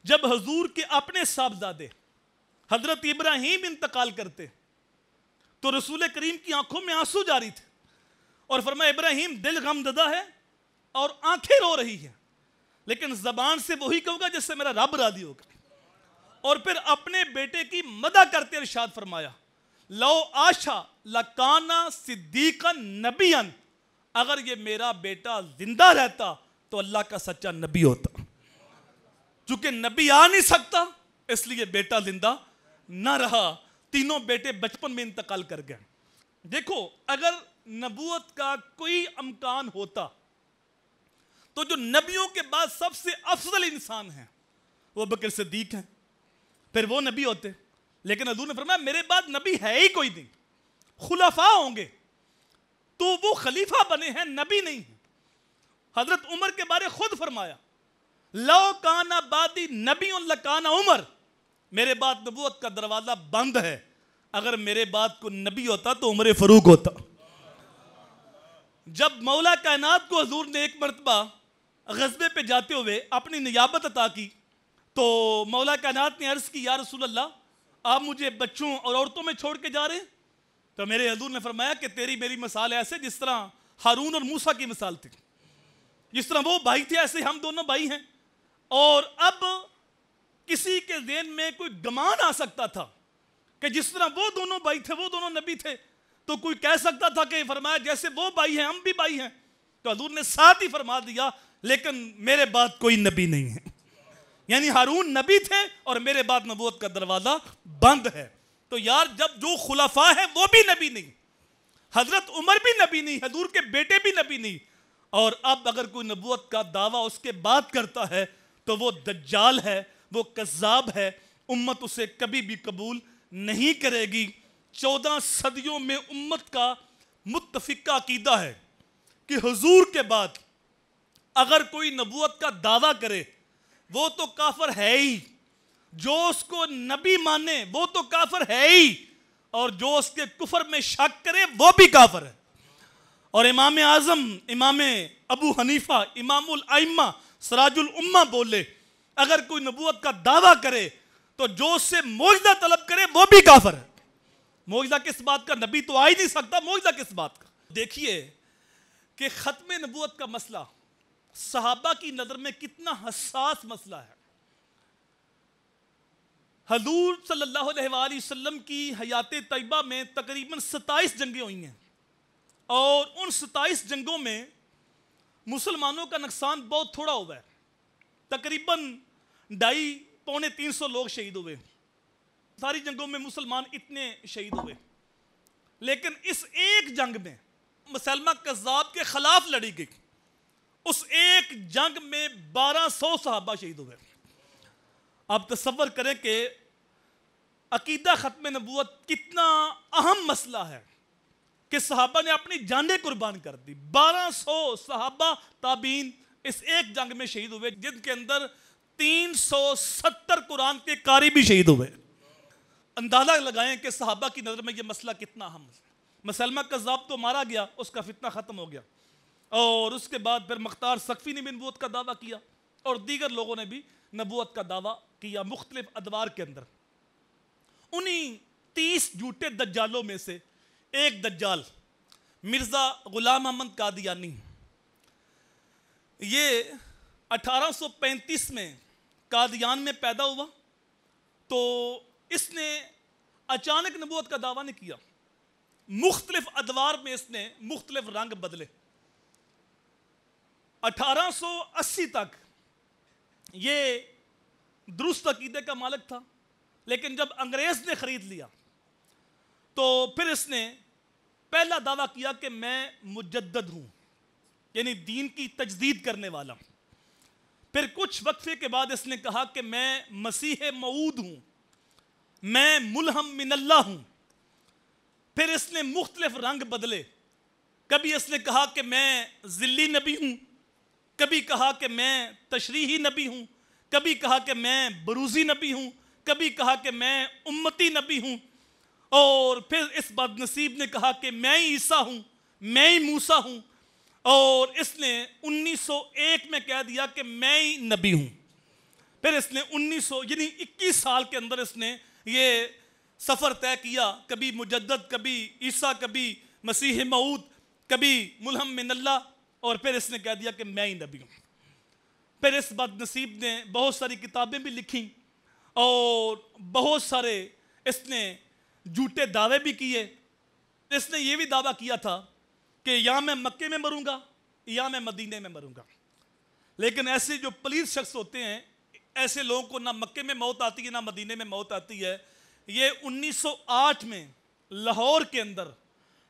جب حضور کے اپنے صاحبزادے حضرت ابراہیم انتقال کرتے تو رسول کریم کی آنکھوں میں آنسو جاری تھے اور فرمایا ابراہیم دل غمزدہ ہے اور آنکھیں رو رہی ہیں، لیکن زبان سے وہی کہوں گا جس سے میرا رب راضی ہوگا۔ اور پھر اپنے بیٹے کی مدح کرتے ارشاد فرمایا لو آشا لکانا صدیقا نبیا، اگر یہ میرا بیٹا زندہ رہتا تو اللہ کا سچا نبی ہوتا، چونکہ نبی آ نہیں سکتا اس لیے بیٹا زندہ نہ رہا۔ تینوں بیٹے بچپن میں انتقال کر گئے۔ دیکھو اگر نبوت کا کوئی امکان ہوتا تو جو نبیوں کے بعد سب سے افضل انسان ہیں وہ بکر صدیق ہیں، پھر وہ نبی ہوتے، لیکن حضور نے فرمایا میرے بعد نبی ہے ہی کوئی نہیں، خلفاء ہوں گے تو وہ خلیفہ بنے ہیں، نبی نہیں ہیں۔ حضرت عمر کے بارے خود فرمایا لو کانا بعدی نبی لکانا عمر، میرے بعد نبوت کا دروازہ بند ہے، اگر میرے بعد کوئی نبی ہوتا تو عمر فاروق ہوتا۔ جب مولا کائنات کو حضور نے ایک مرتبہ غزوے پہ جاتے ہوئے اپنی نیابت عطا کی تو مولا کائنات نے عرض کی یا رسول اللہ آپ مجھے بچوں اور عورتوں میں چھوڑ کے جا رہے ہیں؟ تو میرے حضور نے فرمایا کہ تیری میری مثال ایسے جس طرح ہارون اور موسیٰ کی مثال تھی، جس طرح وہ بھائی تھے ایسے ہم دونوں بھائی ہیں۔ اور اب کسی کے ذہن میں کوئی گمان آ سکتا تھا کہ جس طرح وہ دونوں بھائی تھے وہ دونوں نبی تھے، تو کوئی کہہ سکتا تھا کہ فرمایا جیسے وہ بھائی ہیں ہم بھی بھائی ہیں، تو حضور نے ساتھ ہی فرما دیا لیکن میرے بعد کوئی نبی نہیں ہے، یعنی ہارون نبی تھے اور میرے بعد نبوت کا دروازہ بند ہے۔ تو یار جب جو خلفاء ہیں وہ بھی نبی نہیں، حضرت عمر بھی نبی نہیں، حضور کے بیٹے بھی نبی نہیں، اور اب اگر کوئی نبوت کا دعویٰ اس کے بعد کرتا ہے تو وہ دجال ہے، وہ کذاب ہے، امت اسے کبھی بھی قبول نہیں کرے گی۔ 14 صدیوں میں امت کا متفقہ عقیدہ ہے کہ حضور کے بعد اگر کوئی نبوت کا دعویٰ کرے وہ تو کافر ہے ہی، جو اس کو نبی مانے وہ تو کافر ہے ہی، اور جو اس کے کفر میں شک کرے وہ بھی کافر ہے۔ اور امام اعظم امام ابو حنیفہ امام الائمہ سراج الامہ بولے اگر کوئی نبوت کا دعویٰ کرے تو جو اس سے معجزہ طلب کرے وہ بھی کافر ہے۔ معجزہ کس بات کا؟ نبی تو آ ہی نہیں سکتا، معجزہ کس بات کا؟ دیکھیے کہ ختم نبوت کا مسئلہ صحابہ کی نظر میں کتنا حساس مسئلہ ہے۔ حضور صلی اللہ علیہ وآلہ وسلم کی حیات طیبہ میں تقریباً 27 جنگیں ہوئی ہیں، اور ان 27 جنگوں میں مسلمانوں کا نقصان بہت تھوڑا ہوا ہے، تقریباً 250-300 لوگ شہید ہوئے۔ ساری جنگوں میں مسلمان اتنے شہید ہوئے، لیکن اس ایک جنگ میں مسلمہ کذاب کے خلاف لڑی گئی، اس ایک جنگ میں 1200 صحابہ شہید ہوئے۔ آپ تصور کریں کہ عقیدہ ختم نبوت کتنا اہم مسئلہ ہے کہ صحابہ نے اپنی جانیں قربان کر دی۔ 1200 صحابہ تابعین اس ایک جنگ میں شہید ہوئے، جن کے اندر 370 قرآن کے قاری بھی شہید ہوئے۔ اندازہ لگائیں کہ صحابہ کی نظر میں یہ مسئلہ کتنا اہم ہے۔ مسلمہ کذاب تو مارا گیا، اس کا فتنہ ختم ہو گیا، اور اس کے بعد پھر مختار ثقفی نے بھی نبوت کا دعویٰ کیا، اور دیگر لوگوں نے بھی نبوت کا دعویٰ کیا مختلف ادوار کے اندر۔ انہی 30 جھوٹے دجالوں میں سے ایک دجال مرزا غلام احمد قادیانی، یہ 1835 میں قادیان میں پیدا ہوا، تو اس نے اچانک نبوت کا دعویٰ نہیں کیا، مختلف ادوار میں اس نے مختلف رنگ بدلے۔ 1880 تک یہ درست عقیدے کا مالک تھا، لیکن جب انگریز نے خرید لیا تو پھر اس نے پہلا دعویٰ کیا کہ میں مجدد ہوں، یعنی دین کی تجدید کرنے والا۔ پھر کچھ وقفے کے بعد اس نے کہا کہ میں مسیح موعود ہوں، میں ملہم من اللہ ہوں۔ پھر اس نے مختلف رنگ بدلے، کبھی اس نے کہا کہ میں ذلی نبی ہوں، کبھی کہا کہ میں تشریحی نبی ہوں، کبھی کہا کہ میں بروزی نبی ہوں، کبھی کہا کہ میں امتی نبی ہوں، اور پھر اس بد نصیب نے کہا کہ میں ہی عیسیٰ ہوں، میں ہی موسیٰ ہوں، اور اس نے 1901 میں کہہ دیا کہ میں ہی نبی ہوں۔ پھر اس نے 21 سال کے اندر اس نے یہ سفر طے کیا، کبھی مجدد، کبھی عیسیٰ، کبھی مسیح موعود، کبھی ملہم من اللہ، اور پھر اس نے کہہ دیا کہ میں ہی نبی ہوں۔ پھر اس بد نصیب نے بہت ساری کتابیں بھی لکھیں اور بہت سارے اس نے جھوٹے دعوے بھی کیے۔ اس نے یہ بھی دعویٰ کیا تھا کہ یا میں مکے میں مروں گا یا میں مدینے میں مروں گا، لیکن ایسے جو پلیت شخص ہوتے ہیں، ایسے لوگوں کو نہ مکے میں موت آتی ہے نہ مدینے میں موت آتی ہے۔ یہ 1908 میں لاہور کے اندر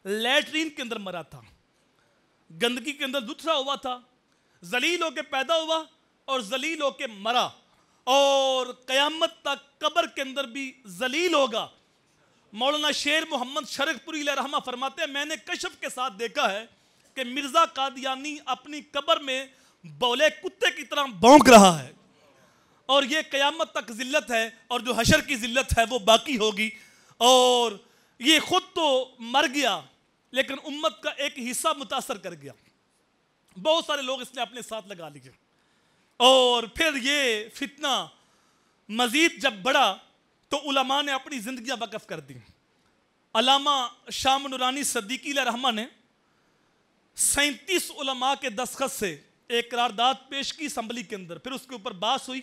لیٹرین کے اندر مرا تھا، گندگی کے اندر دتھرا ہوا تھا، ذلیل ہو کے پیدا ہوا اور ذلیل ہو کے مرا، اور قیامت تک قبر کے اندر بھی ذلیل ہوگا۔ مولانا شیر محمد شرق پوری علیہ رحمہ فرماتے ہیں میں نے کشف کے ساتھ دیکھا ہے کہ مرزا قادیانی اپنی قبر میں بولے کتے کی طرح بھونک رہا ہے، اور یہ قیامت تک ذلت ہے، اور جو حشر کی ذلت ہے وہ باقی ہوگی۔ اور یہ خود تو مر گیا لیکن امت کا ایک حصہ متاثر کر گیا، بہت سارے لوگ اس نے اپنے ساتھ لگا لیے، اور پھر یہ فتنہ مزید جب بڑھا تو علماء نے اپنی زندگیاں وقف کر دیں۔ علامہ شام نورانی صدیقی علیہ رحمہ نے 37 علماء کے دستخط سے ایک قرارداد پیش کی اسمبلی کے اندر، پھر اس کے اوپر بحث ہوئی،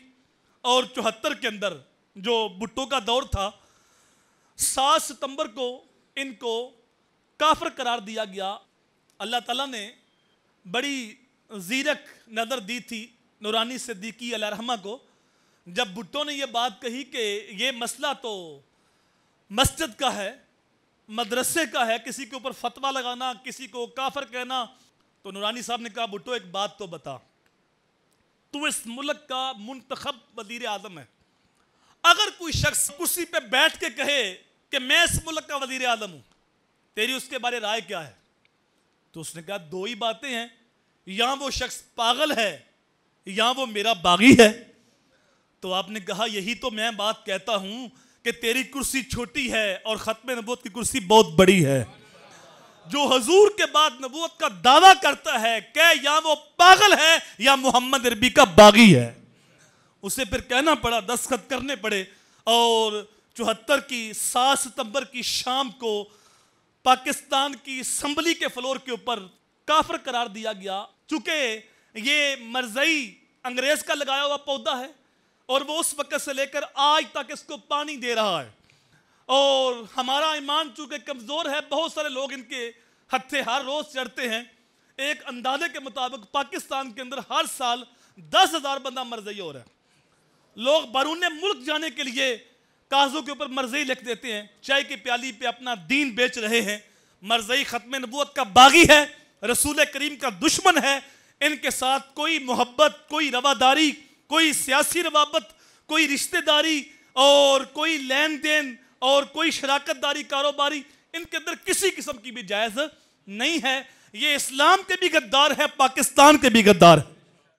اور 74 کے اندر جو بھٹو کا دور تھا، 7 ستمبر کو ان کو کافر قرار دیا گیا۔ اللہ تعالیٰ نے بڑی زیرک نظر دی تھی نورانی صدیقی علیہ رحمہ کو، جب بھٹو نے یہ بات کہی کہ یہ مسئلہ تو مسجد کا ہے، مدرسے کا ہے، کسی کے اوپر فتویٰ لگانا، کسی کو کافر کہنا، تو نورانی صاحب نے کہا بھٹو ایک بات تو بتا، تو اس ملک کا منتخب وزیر اعظم ہے، اگر کوئی شخص کرسی پہ بیٹھ کے کہے کہ میں اس ملک کا وزیر اعظم ہوں، تیری اس کے بارے رائے کیا ہے؟ تو اس نے کہا دو ہی باتیں ہیں، یا وہ شخص پاگل ہے یا وہ میرا باغی ہے۔ تو آپ نے کہا یہی تو میں بات کہتا ہوں کہ تیری کرسی چھوٹی ہے اور ختم نبوت کی کرسی بہت بڑی ہے۔ جو حضور کے بعد نبوت کا دعویٰ کرتا ہے کہ یا وہ پاگل ہے یا محمد عربی کا باغی ہے، اسے پھر کہنا پڑا، دستخط کرنے پڑے، اور 74 کی 7 ستمبر کی شام کو پاکستان کی اسمبلی کے فلور کے اوپر کافر قرار دیا گیا، چونکہ یہ مرزئی انگریز کا لگایا ہوا پودا ہے، اور وہ اس وقت سے لے کر آج تک اس کو پانی دے رہا ہے، اور ہمارا ایمان چونکہ کمزور ہے، بہت سارے لوگ ان کے ہتھے ہر روز چڑھتے ہیں۔ ایک اندازے کے مطابق پاکستان کے اندر ہر سال 10,000 بندہ مرزئی ہو رہا ہے۔ لوگ بیرون ملک جانے کے لیے کاغذوں کے اوپر مرزئی لکھ دیتے ہیں، چائے کی پیالی پہ اپنا دین بیچ رہے ہیں۔ مرزئی ختم نبوت کا باغی ہے، رسول کریم کا دشمن ہے، ان کے ساتھ کوئی محبت، کوئی رواداری، کوئی سیاسی روابط، کوئی رشتہ داری اور کوئی لین دین اور کوئی شراکت داری کاروباری ان کے اندر کسی قسم کی بھی جائز نہیں ہے۔ یہ اسلام کے بھی غدار ہے، پاکستان کے بھی غدار ہے۔